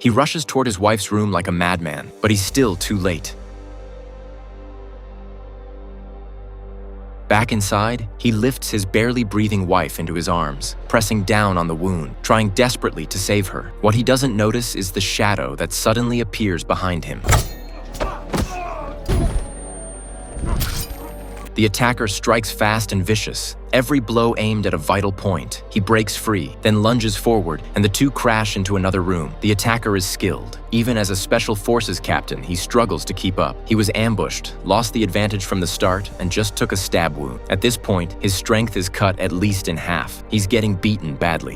He rushes toward his wife's room like a madman, but he's still too late. Back inside, he lifts his barely breathing wife into his arms, pressing down on the wound, trying desperately to save her. What he doesn't notice is the shadow that suddenly appears behind him. The attacker strikes fast and vicious, every blow aimed at a vital point. He breaks free, then lunges forward, and the two crash into another room. The attacker is skilled. Even as a special forces captain, he struggles to keep up. He was ambushed, lost the advantage from the start, and just took a stab wound. At this point, his strength is cut at least in half. He's getting beaten badly.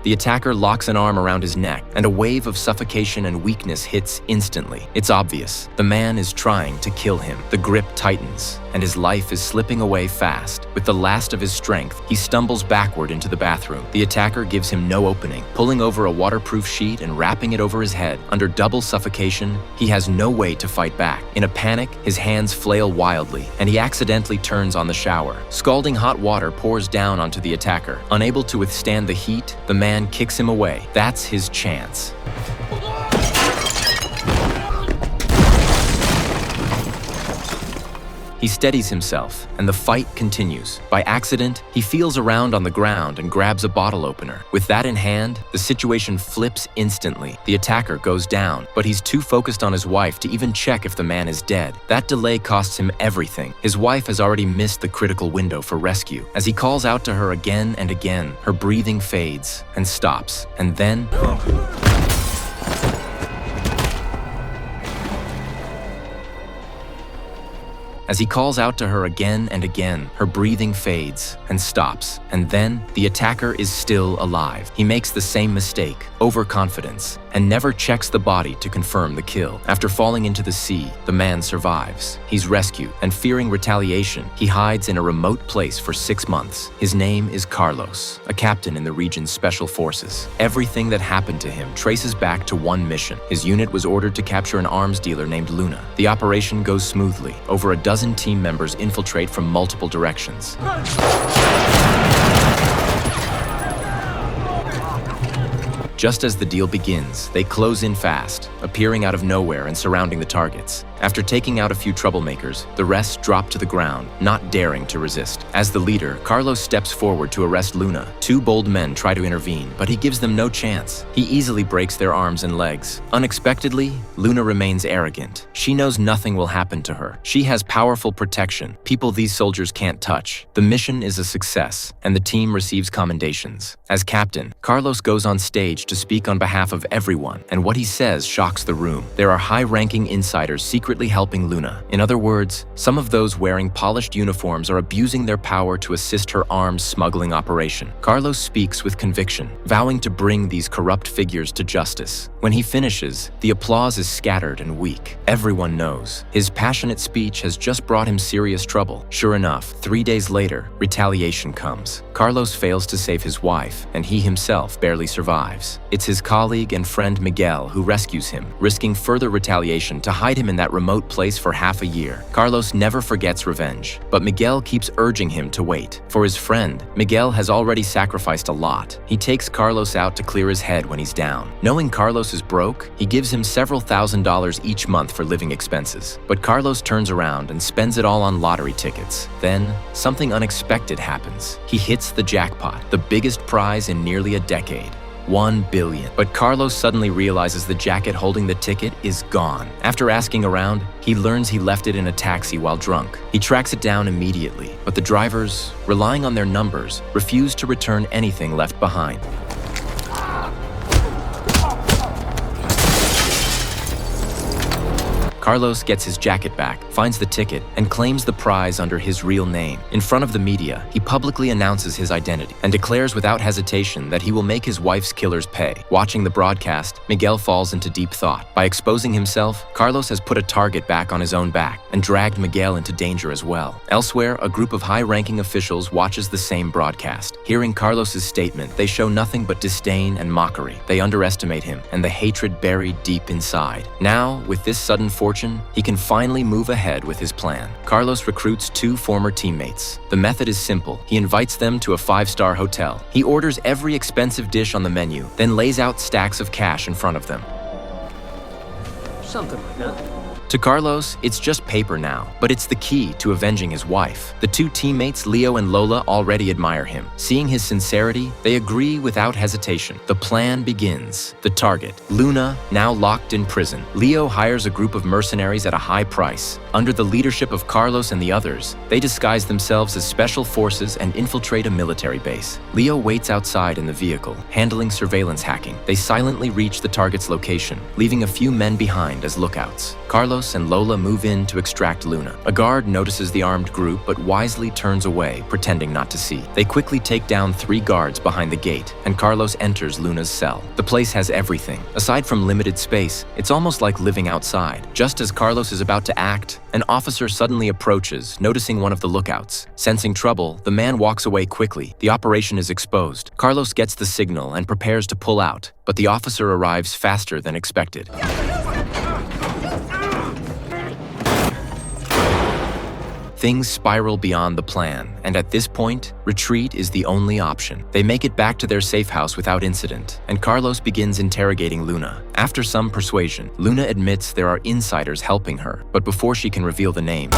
The attacker locks an arm around his neck, and a wave of suffocation and weakness hits instantly. It's obvious. The man is trying to kill him. The grip tightens, and his life is slipping away fast. With the last of his strength, he stumbles backward into the bathroom. The attacker gives him no opening, pulling over a waterproof sheet and wrapping it over his head. Under double suffocation, he has no way to fight back. In a panic, his hands flail wildly, and he accidentally turns on the shower. Scalding hot water pours down onto the attacker. Unable to withstand the heat, the man kicks him away. That's his chance. He steadies himself, and the fight continues. By accident, he feels around on the ground and grabs a bottle opener. With that in hand, the situation flips instantly. The attacker goes down, but he's too focused on his wife to even check if the man is dead. That delay costs him everything. His wife has already missed the critical window for rescue. As he calls out to her again and again, her breathing fades and stops, and then... As he calls out to her again and again, her breathing fades and stops, and then the attacker is still alive. He makes the same mistake, overconfidence, and never checks the body to confirm the kill. After falling into the sea, the man survives. He's rescued, and fearing retaliation, he hides in a remote place for 6 months. His name is Carlos, a captain in the region's special forces. Everything that happened to him traces back to one mission. His unit was ordered to capture an arms dealer named Luna. The operation goes smoothly. Over a dozen team members infiltrate from multiple directions. Just as the deal begins, they close in fast, appearing out of nowhere and surrounding the targets. After taking out a few troublemakers, the rest drop to the ground, not daring to resist. As the leader, Carlos steps forward to arrest Luna. 2 bold men try to intervene, but he gives them no chance. He easily breaks their arms and legs. Unexpectedly, Luna remains arrogant. She knows nothing will happen to her. She has powerful protection, people these soldiers can't touch. The mission is a success, and the team receives commendations. As captain, Carlos goes on stage to speak on behalf of everyone, and what he says shocks the room. There are high-ranking insiders secretly helping Luna. In other words, some of those wearing polished uniforms are abusing their power to assist her arms smuggling operation. Carlos speaks with conviction, vowing to bring these corrupt figures to justice. When he finishes, the applause is scattered and weak. Everyone knows. His passionate speech has just brought him serious trouble. Sure enough, 3 days later, retaliation comes. Carlos fails to save his wife, and he himself barely survives. It's his colleague and friend Miguel who rescues him, risking further retaliation to hide him in that remote place for half a year. Carlos never forgets revenge, but Miguel keeps urging him to wait. For his friend, Miguel has already sacrificed a lot. He takes Carlos out to clear his head when he's down. Knowing Carlos is broke, he gives him several $1,000s each month for living expenses. But Carlos turns around and spends it all on lottery tickets. Then, something unexpected happens. He hits the jackpot, the biggest prize in nearly a decade. 1 billion. But Carlos suddenly realizes the jacket holding the ticket is gone. After asking around, he learns he left it in a taxi while drunk. He tracks it down immediately, but the drivers, relying on their numbers, refuse to return anything left behind. Carlos gets his jacket back, finds the ticket, and claims the prize under his real name. In front of the media, he publicly announces his identity and declares without hesitation that he will make his wife's killers pay. Watching the broadcast, Miguel falls into deep thought. By exposing himself, Carlos has put a target back on his own back and dragged Miguel into danger as well. Elsewhere, a group of high-ranking officials watches the same broadcast. Hearing Carlos's statement, they show nothing but disdain and mockery. They underestimate him and the hatred buried deep inside. Now, with this sudden fortune fortune, he can finally move ahead with his plan. Carlos recruits 2 former teammates. The method is simple. He invites them to a 5-star hotel. He orders every expensive dish on the menu, then lays out stacks of cash in front of them. Something like that. To Carlos, it's just paper now, but it's the key to avenging his wife. The 2 teammates, Leo and Lola, already admire him. Seeing his sincerity, they agree without hesitation. The plan begins. The target, Luna, now locked in prison. Leo hires a group of mercenaries at a high price. Under the leadership of Carlos and the others, they disguise themselves as special forces and infiltrate a military base. Leo waits outside in the vehicle, handling surveillance hacking. They silently reach the target's location, leaving a few men behind as lookouts. Carlos and Lola move in to extract Luna. A guard notices the armed group but wisely turns away, pretending not to see. They quickly take down 3 guards behind the gate, and Carlos enters Luna's cell. The place has everything. Aside from limited space, it's almost like living outside. Just as Carlos is about to act, an officer suddenly approaches, noticing one of the lookouts. Sensing trouble, the man walks away quickly. The operation is exposed. Carlos gets the signal and prepares to pull out, but the officer arrives faster than expected. Things spiral beyond the plan, and at this point, retreat is the only option. They make it back to their safe house without incident, and Carlos begins interrogating Luna. After some persuasion, Luna admits there are insiders helping her, but before she can reveal the name,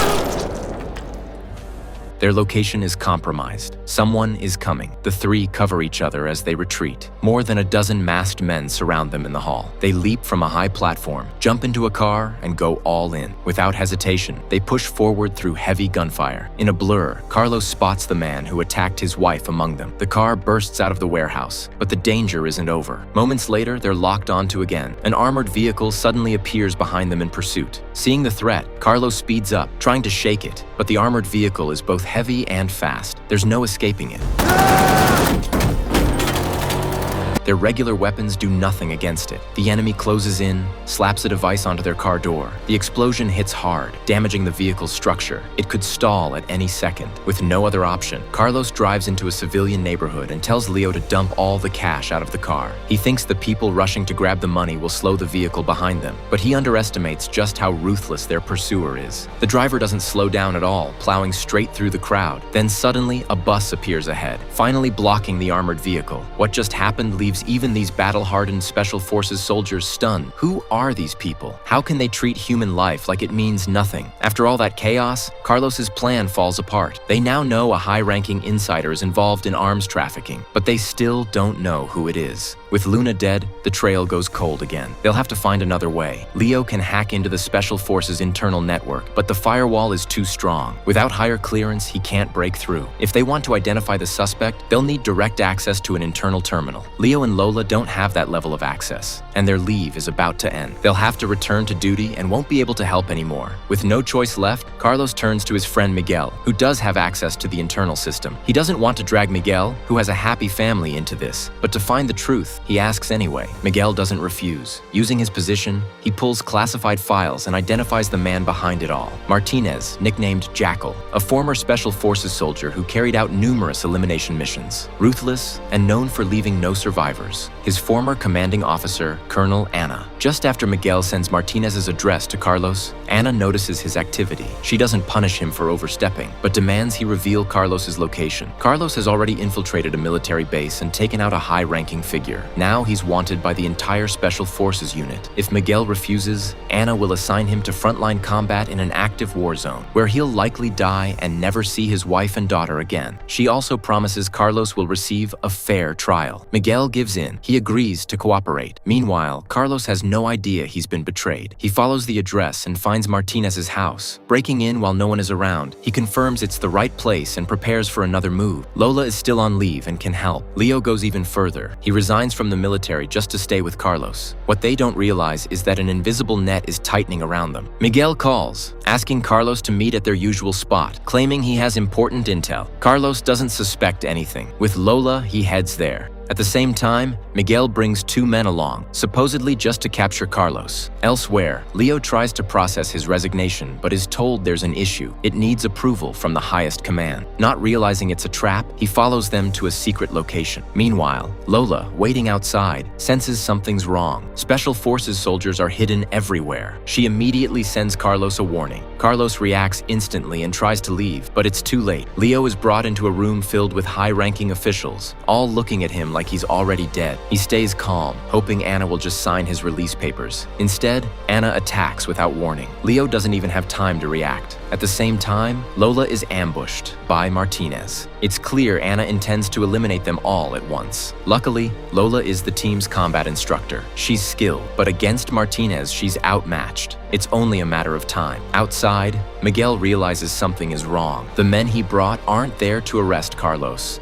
their location is compromised. Someone is coming. The 3 cover each other as they retreat. More than a dozen masked men surround them in the hall. They leap from a high platform, jump into a car, and go all in. Without hesitation, they push forward through heavy gunfire. In a blur, Carlos spots the man who attacked his wife among them. The car bursts out of the warehouse, but the danger isn't over. Moments later, they're locked onto again. An armored vehicle suddenly appears behind them in pursuit. Seeing the threat, Carlos speeds up, trying to shake it, but the armored vehicle is both heavy and fast. There's no escaping it. Their regular weapons do nothing against it. The enemy closes in, slaps a device onto their car door. The explosion hits hard, damaging the vehicle's structure. It could stall at any second. With no other option, Carlos drives into a civilian neighborhood and tells Leo to dump all the cash out of the car. He thinks the people rushing to grab the money will slow the vehicle behind them, but he underestimates just how ruthless their pursuer is. The driver doesn't slow down at all, plowing straight through the crowd. Then suddenly, a bus appears ahead, finally blocking the armored vehicle. What just happened leaves even these battle-hardened Special Forces soldiers stunned. Who are these people? How can they treat human life like it means nothing? After all that chaos, Carlos's plan falls apart. They now know a high-ranking insider is involved in arms trafficking, but they still don't know who it is. With Luna dead, the trail goes cold again. They'll have to find another way. Leo can hack into the Special Forces' internal network, but the firewall is too strong. Without higher clearance, he can't break through. If they want to identify the suspect, they'll need direct access to an internal terminal. Leo and Lola don't have that level of access, and their leave is about to end. They'll have to return to duty and won't be able to help anymore. With no choice left, Carlos turns to his friend Miguel, who does have access to the internal system. He doesn't want to drag Miguel, who has a happy family, into this, but to find the truth, he asks anyway. Miguel doesn't refuse. Using his position, he pulls classified files and identifies the man behind it all. Martinez, nicknamed Jackal, a former Special Forces soldier who carried out numerous elimination missions. Ruthless and known for leaving no survivors. His former commanding officer, Colonel Anna. Just after Miguel sends Martinez's address to Carlos, Anna notices his activity. She doesn't punish him for overstepping, but demands he reveal Carlos's location. Carlos has already infiltrated a military base and taken out a high-ranking figure. Now he's wanted by the entire Special Forces unit. If Miguel refuses, Anna will assign him to frontline combat in an active war zone, where he'll likely die and never see his wife and daughter again. She also promises Carlos will receive a fair trial. Miguel gives in. He agrees to cooperate. Meanwhile, Carlos has no idea he's been betrayed. He follows the address and finds Martinez's house. Breaking in while no one is around, he confirms it's the right place and prepares for another move. Lola is still on leave and can help. Leo goes even further. He resigns from the military just to stay with Carlos. What they don't realize is that an invisible net is tightening around them. Miguel calls, asking Carlos to meet at their usual spot, claiming he has important intel. Carlos doesn't suspect anything. With Lola, he heads there. At the same time, Miguel brings 2 men along, supposedly just to capture Carlos. Elsewhere, Leo tries to process his resignation but is told there's an issue. It needs approval from the highest command. Not realizing it's a trap, he follows them to a secret location. Meanwhile, Lola, waiting outside, senses something's wrong. Special Forces soldiers are hidden everywhere. She immediately sends Carlos a warning. Carlos reacts instantly and tries to leave, but it's too late. Leo is brought into a room filled with high-ranking officials, all looking at him like he's already dead. He stays calm, hoping Anna will just sign his release papers. Instead, Anna attacks without warning. Leo doesn't even have time to react. At the same time, Lola is ambushed by Martinez. It's clear Anna intends to eliminate them all at once. Luckily, Lola is the team's combat instructor. She's skilled, but against Martinez, she's outmatched. It's only a matter of time. Outside, Miguel realizes something is wrong. The men he brought aren't there to arrest Carlos.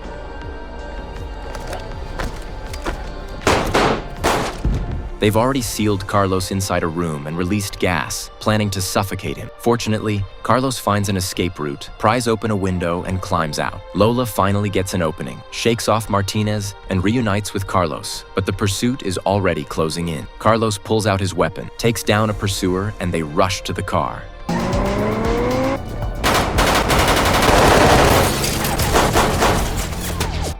They've already sealed Carlos inside a room and released gas, planning to suffocate him. Fortunately, Carlos finds an escape route, pries open a window, and climbs out. Lola finally gets an opening, shakes off Martinez, and reunites with Carlos, but the pursuit is already closing in. Carlos pulls out his weapon, takes down a pursuer, and they rush to the car.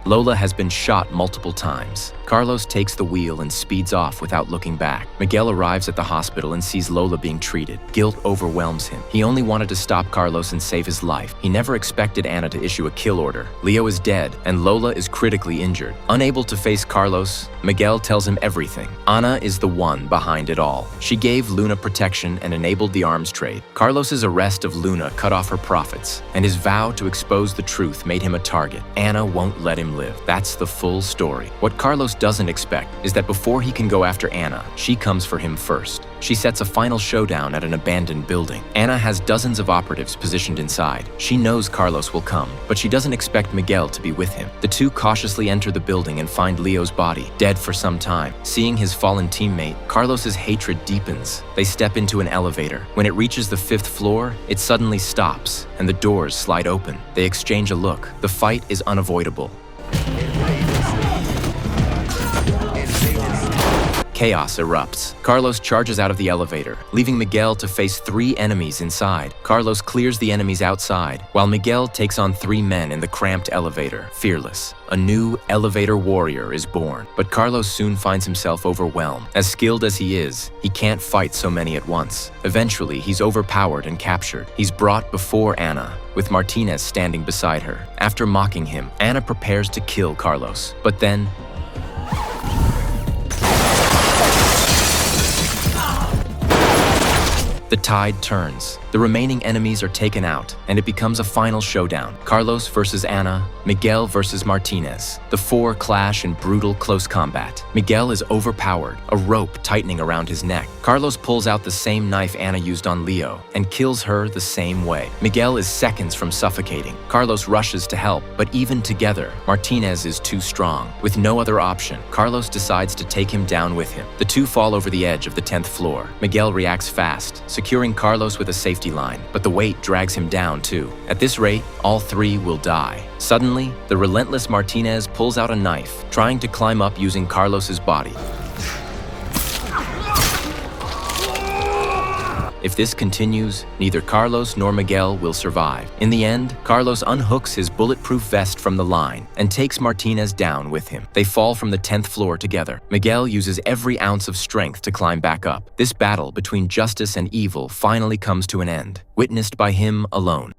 Lola has been shot multiple times. Carlos takes the wheel and speeds off without looking back. Miguel arrives at the hospital and sees Lola being treated. Guilt overwhelms him. He only wanted to stop Carlos and save his life. He never expected Anna to issue a kill order. Leo is dead, and Lola is critically injured. Unable to face Carlos, Miguel tells him everything. Anna is the one behind it all. She gave Luna protection and enabled the arms trade. Carlos's arrest of Luna cut off her profits, and his vow to expose the truth made him a target. Anna won't let him live. That's the full story. What Carlos doesn't expect is that before he can go after Anna, she comes for him first. She sets a final showdown at an abandoned building. Anna has dozens of operatives positioned inside. She knows Carlos will come, but she doesn't expect Miguel to be with him. The two cautiously enter the building and find Leo's body, dead for some time. Seeing his fallen teammate, Carlos's hatred deepens. They step into an elevator. When it reaches the 5th floor, it suddenly stops, and the doors slide open. They exchange a look. The fight is unavoidable. Chaos erupts. Carlos charges out of the elevator, leaving Miguel to face 3 enemies inside. Carlos clears the enemies outside, while Miguel takes on 3 men in the cramped elevator, fearless. A new elevator warrior is born, but Carlos soon finds himself overwhelmed. As skilled as he is, he can't fight so many at once. Eventually, he's overpowered and captured. He's brought before Anna, with Martinez standing beside her. After mocking him, Anna prepares to kill Carlos, but then the tide turns. The remaining enemies are taken out, and it becomes a final showdown. Carlos versus Anna, Miguel versus Martinez. The 4 clash in brutal close combat. Miguel is overpowered, a rope tightening around his neck. Carlos pulls out the same knife Anna used on Leo and kills her the same way. Miguel is seconds from suffocating. Carlos rushes to help, but even together, Martinez is too strong. With no other option, Carlos decides to take him down with him. The two fall over the edge of the 10th floor. Miguel reacts fast, securing Carlos with a safety line, but the weight drags him down too. At this rate, all 3 will die. Suddenly, the relentless Martinez pulls out a knife, trying to climb up using Carlos's body. If this continues, neither Carlos nor Miguel will survive. In the end, Carlos unhooks his bulletproof vest from the line and takes Martinez down with him. They fall from the 10th floor together. Miguel uses every ounce of strength to climb back up. This battle between justice and evil finally comes to an end, witnessed by him alone.